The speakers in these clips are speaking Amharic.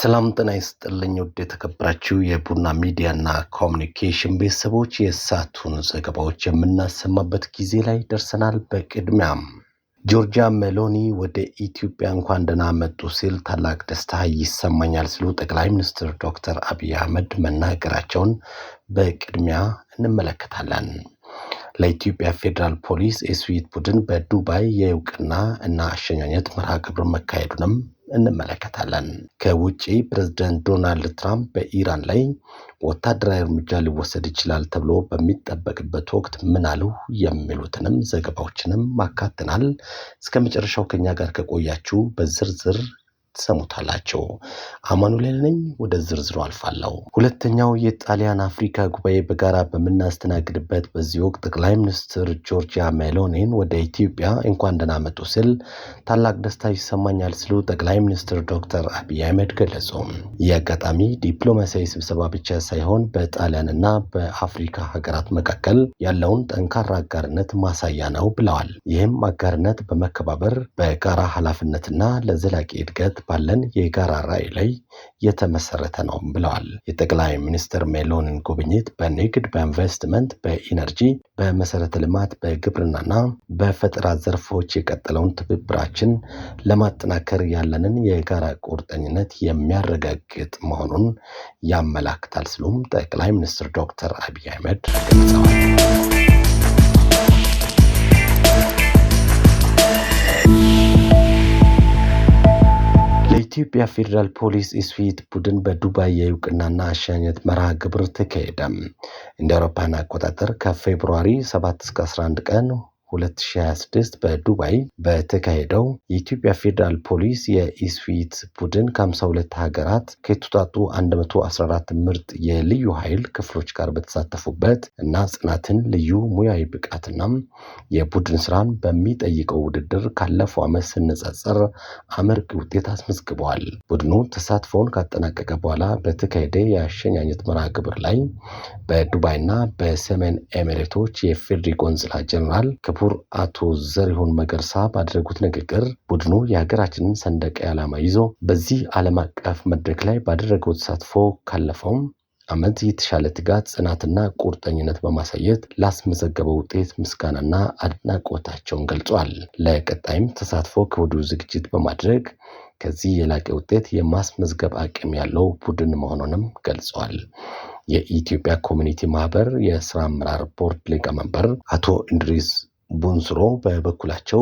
ሰላም ጤና ይስጥልኝ ውድ የተከበራችሁ የቡና ሚዲያና ኮሚኒኬሽን ቤተሰቦች የሰዓቱን ዘገባዎች የምናሰማበት ጊዜ ላይ ደርሰናል። በቅድሚያም ጆርጂያ ሜሎኒ ወደ ኢትዮጵያ እንኳን ደህና መጡ ሲል ታላቅ ደስታ ይሰማኛል ሲሉ ጠቅላይ ሚኒስትር ዶክተር አብይ አህመድ መናገራቸውን በቅድሚያ እንመለከታለን። ለኢትዮጵያ ፌዴራል ፖሊስ የስዊት ቡድን በዱባይ የእውቅና እና አሸኛኘት መርሃ ግብር መካሄዱንም እንመለከታለን። ከውጪ ፕሬዝዳንት ዶናልድ ትራምፕ በኢራን ላይ ወታደራዊ እርምጃ ሊወሰድ ይችላል ተብሎ በሚጠበቅበት ወቅት ምን አሉ የሚሉትንም ዘገባዎችንም ማካተናል። እስከ መጨረሻው ከኛ ጋር ከቆያችሁ በዝርዝር ተሰሙታላችሁ። አማኑኤል ነኝ። ወደ ዝርዝሩ አልፋለሁ። ሁለተኛው የጣሊያን አፍሪካ ጉባኤ በጋራ በመናስተናግድበት በዚህ ወቅት ጠቅላይ ሚኒስትር ጆርጂያ ሜሎኒን ወደ ኢትዮጵያ እንኳን ደህና መጡ ሲል ታላቅ ደስታ ይሰማኛል ሲሉ ጠቅላይ ሚኒስትር ዶክተር አብይ አህመድ ገለጹ። ይህ አጋጣሚ ዲፕሎማሲያዊ ስብሰባ ብቻ ሳይሆን በጣሊያንና በአፍሪካ ሀገራት መካከል ያለውን ጠንካራ አጋርነት ማሳያ ነው ብለዋል። ይህም አጋርነት በመከባበር በጋራ ኃላፊነትና ለዘላቂ እድገት ባለን የጋራ ራዕይ ላይ የተመሰረተ ነው ብለዋል። የጠቅላይ ሚኒስትር ሜሎኒን ጉብኝት በንግድ፣ በኢንቨስትመንት፣ በኢነርጂ፣ በመሰረተ ልማት፣ በግብርናና በፈጠራ ዘርፎች የቀጠለውን ትብብራችን ለማጠናከር ያለንን የጋራ ቁርጠኝነት የሚያረጋግጥ መሆኑን ያመላክታል ሲሉም ጠቅላይ ሚኒስትር ዶክተር አብይ አህመድ ገልጸዋል። የኢትዮጵያ ፌዴራል ፖሊስ የስዊት ቡድን በዱባይ የእውቅናና አሸኛኘት መርሃ ግብር ተካሄደ። እንደ አውሮፓውያን አቆጣጠር ከፌብሩዋሪ 7 እስከ 11 ቀን 2026 በዱባይ በተካሄደው የኢትዮጵያ ፌዴራል ፖሊስ የኢስዊት ቡድን ከ52 ሀገራት ከተውጣጡ 114 ምርጥ የልዩ ኃይል ክፍሎች ጋር በተሳተፉበት እና ጽናትን፣ ልዩ ሙያዊ ብቃትና የቡድን ስራን በሚጠይቀው ውድድር ካለፈው ዓመት ሲነጻጸር አመርቂ ውጤት አስመዝግበዋል። ቡድኑ ተሳትፎውን ካጠናቀቀ በኋላ በተካሄደ የአሸኛኘት መርሃ ግብር ላይ በዱባይና በሰሜን ኤሚሬቶች የፌዴሪ ቆንስላ ጀነራል ክቡር አቶ ዘሪሁን መገርሳ ባደረጉት ንግግር ቡድኑ የሀገራችንን ሰንደቅ ዓላማ ይዞ በዚህ ዓለም አቀፍ መድረክ ላይ ባደረገው ተሳትፎ ካለፈው ዓመት የተሻለ ትጋት፣ ጽናትና ቁርጠኝነት በማሳየት ላስመዘገበው ውጤት ምስጋናና አድናቆታቸውን ገልጿል። ለቀጣይም ተሳትፎ ከወዲሁ ዝግጅት በማድረግ ከዚህ የላቀ ውጤት የማስመዝገብ አቅም ያለው ቡድን መሆኑንም ገልጿል። የኢትዮጵያ ኮሚኒቲ ማህበር የስራ አመራር ቦርድ ሊቀመንበር አቶ ኢንድሪስ ቡንስሮ በበኩላቸው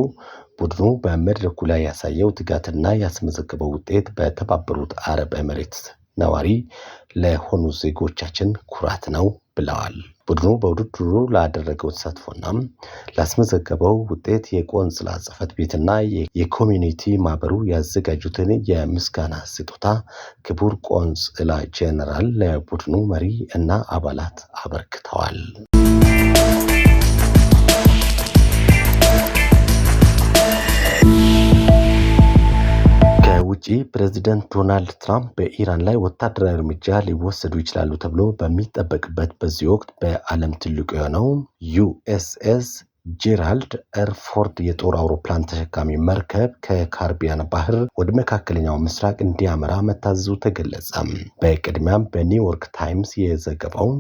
ቡድኑ በመድረኩ ላይ ያሳየው ትጋትና ያስመዘገበው ውጤት በተባበሩት አረብ ኤሚሬትስ ነዋሪ ለሆኑ ዜጎቻችን ኩራት ነው ብለዋል። ቡድኑ በውድድሩ ላደረገው ተሳትፎና ላስመዘገበው ውጤት የቆንስላ ጽሕፈት ቤትና የኮሚኒቲ ማህበሩ ያዘጋጁትን የምስጋና ስጦታ ክቡር ቆንስላ ጄኔራል ለቡድኑ መሪ እና አባላት አበርክተዋል። ውጪ ፕሬዝዳንት ዶናልድ ትራምፕ በኢራን ላይ ወታደራዊ እርምጃ ሊወሰዱ ይችላሉ ተብሎ በሚጠበቅበት በዚህ ወቅት በዓለም ትልቁ የሆነው ዩኤስኤስ ጄራልድ ኤርፎርድ የጦር አውሮፕላን ተሸካሚ መርከብ ከካሪቢያን ባህር ወደ መካከለኛው ምስራቅ እንዲያመራ መታዘዙ ተገለጸ። በቅድሚያም በኒውዮርክ ታይምስ የዘገበው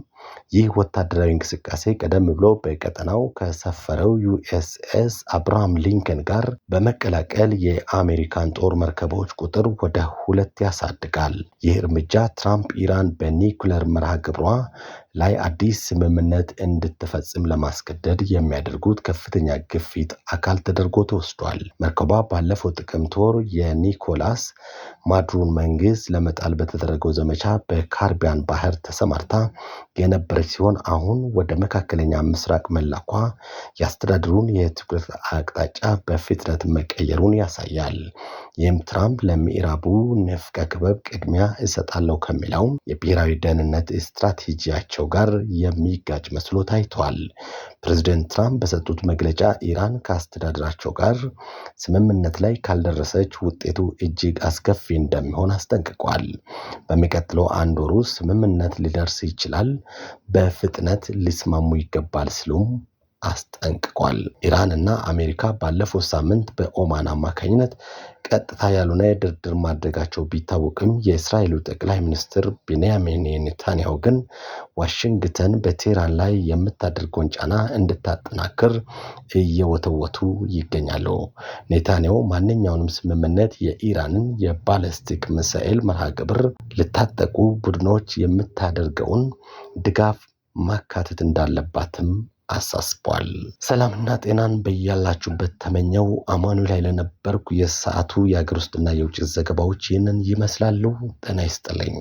ይህ ወታደራዊ እንቅስቃሴ ቀደም ብሎ በቀጠናው ከሰፈረው ዩኤስኤስ አብርሃም ሊንከን ጋር በመቀላቀል የአሜሪካን ጦር መርከቦች ቁጥር ወደ 2 ያሳድጋል። ይህ እርምጃ ትራምፕ ኢራን በኒኩለር መርሃ ግብሯ ላይ አዲስ ስምምነት እንድትፈጽም ለማስገደድ የሚያደርጉት ከፍተኛ ግፊት አካል ተደርጎ ተወስዷል። መርከቧ ባለፈው ጥቅምት ወር የኒኮላስ ማዱሮን መንግስት ለመጣል በተደረገው ዘመቻ በካሪቢያን ባህር ተሰማርታ የነበረች ሲሆን አሁን ወደ መካከለኛ ምስራቅ መላኳ የአስተዳደሩን የትኩረት አቅጣጫ በፍጥነት መቀየሩን ያሳያል። ይህም ትራምፕ ለምዕራቡ ንፍቀ ክበብ ቅድሚያ እሰጣለሁ ከሚለው የብሔራዊ ደህንነት ስትራቴጂያቸው ጋር የሚጋጭ መስሎ ታይቷል። ፕሬዝዳንት ትራምፕ በሰጡት መግለጫ ኢራን ከአስተዳደራቸው ጋር ስምምነት ላይ ካልደረሰች ውጤቱ እጅግ አስከፊ እንደሚሆን አስጠንቅቋል። በሚቀጥለው 1 ወር ስምምነት ሊደርስ ይችላል፣ በፍጥነት ሊስማሙ ይገባል ሲሉም አስጠንቅቋል። ኢራንና አሜሪካ ባለፈው ሳምንት በኦማን አማካኝነት ቀጥታ ያልሆነ ድርድር ማድረጋቸው ቢታወቅም የእስራኤሉ ጠቅላይ ሚኒስትር ቤንያሚን ኔታንያሁ ግን ዋሽንግተን በቴህራን ላይ የምታደርገውን ጫና እንድታጠናክር እየወተወቱ ይገኛሉ። ኔታንያሁ ማንኛውንም ስምምነት የኢራንን የባለስቲክ ሚሳኤል መርሃ ግብር ለታጠቁ ቡድኖች የምታደርገውን ድጋፍ ማካተት እንዳለባትም አሳስቧል። ሰላምና ጤናን በያላችሁበት ተመኘው። አማኑኤል ኃይለ ነበርኩ። የሰዓቱ የአገር ውስጥና የውጭ ዘገባዎች ይህንን ይመስላሉ። ጤና ይስጥልኝ።